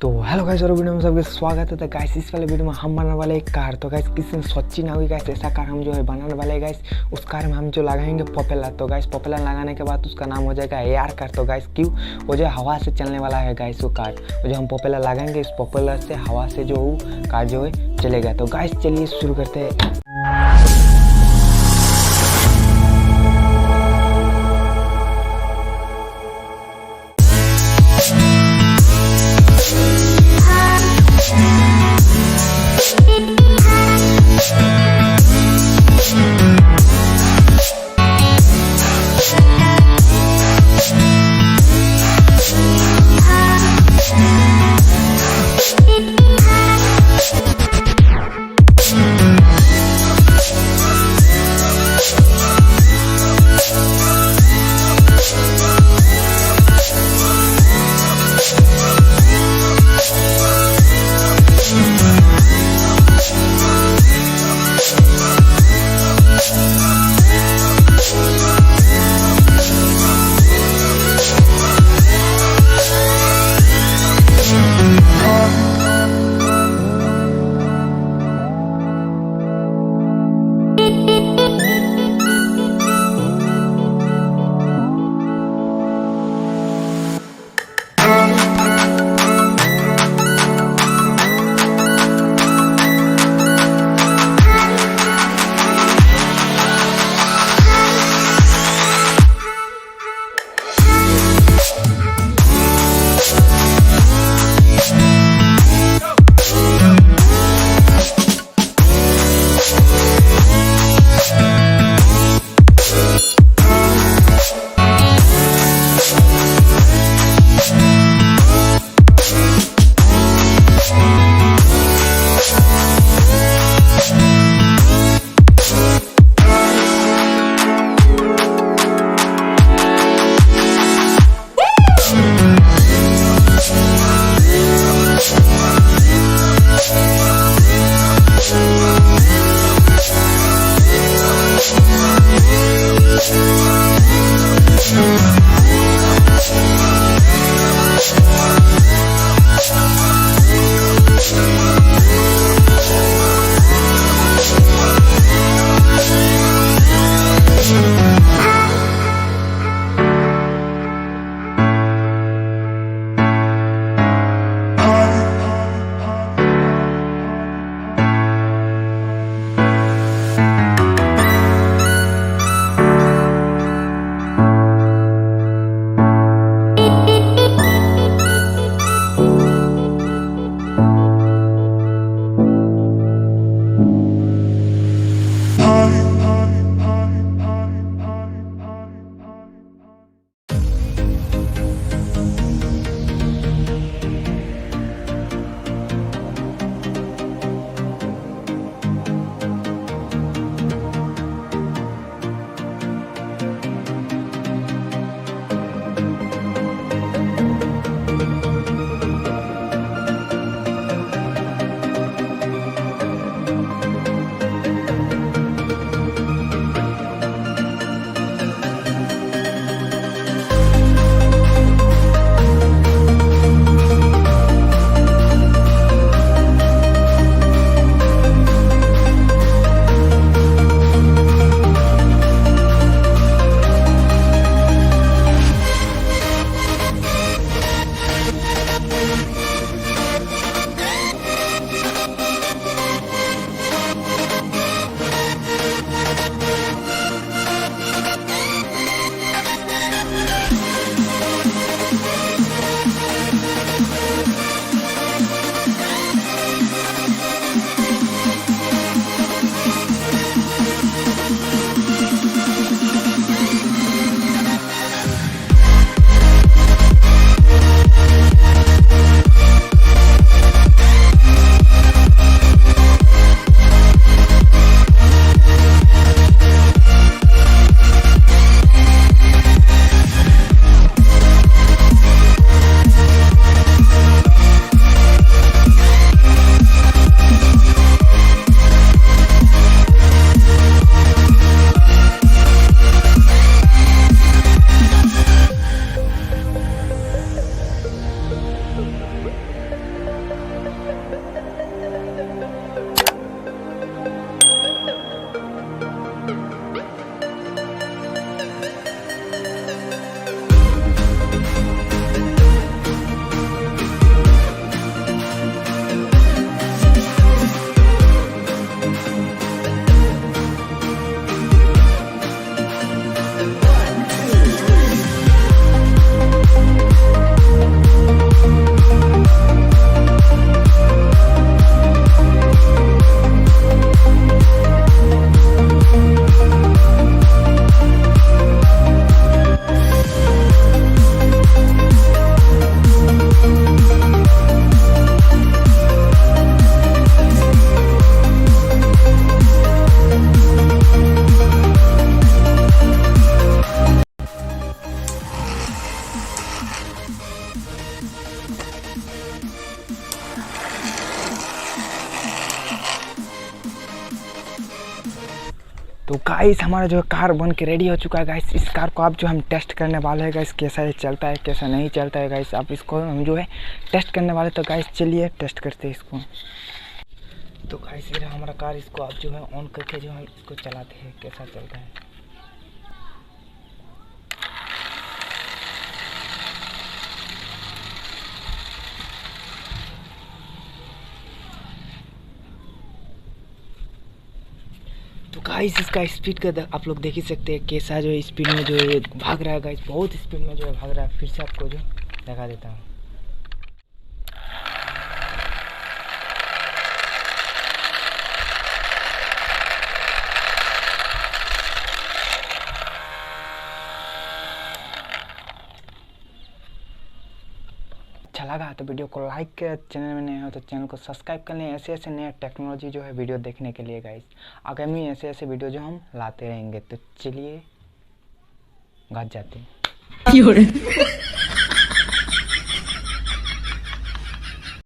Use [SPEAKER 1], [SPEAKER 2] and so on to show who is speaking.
[SPEAKER 1] तो hello guys, और video में सबके स्वागत है। तो गाइस इस वाले वीडियो में हम बनाने वाले एक कार। तो गाइस किसी ने सोची ना होगी गाइस, ऐसा कार हम जो है बनाने वाले गाइस। उस कार में हम जो लगाएंगे प्रोपेलर। तो गाइस प्रोपेलर लगाने के बाद उसका नाम हो जाएगा एयर कार। तो गाइस क्यों, वो जो हवा से चलने वाला है गाइस वो कार। वो जो हम प्रोपेलर लगाएंगे, इस प्रोपेलर से हवा से जो कार जो है चलेगा। तो गाइस चलिए शुरू करते हैं। तो गाइस हमारा जो कार बन के रेडी हो चुका है गाइस। इस कार को आप जो हम टेस्ट करने वाले हैं गाइस, कैसा ये चलता है कैसा नहीं चलता है गाइस, आप इसको हम जो है टेस्ट करने वाले। तो गाइस चलिए टेस्ट करते हैं इसको। तो गाइस ये हमारा कार, इसको आप जो है ऑन करके जो हम इसको चलाते हैं कैसा चलता है। तो गाइस इसका स्पीड का आप लोग देख ही सकते हैं कैसा जो स्पीड में जो ये भाग रहा है गाइस, बहुत स्पीड में जो है भाग रहा है। फिर से आपको जो लगा देता हूँ। अच्छा लगा तो वीडियो को लाइक कर, चैनल में नए हो तो चैनल को सब्सक्राइब कर लें ऐसे ऐसे नए टेक्नोलॉजी जो है वीडियो देखने के लिए गाइस। आगामी ऐसे ऐसे वीडियो जो हम लाते रहेंगे। तो चलिए घर जाते हैं।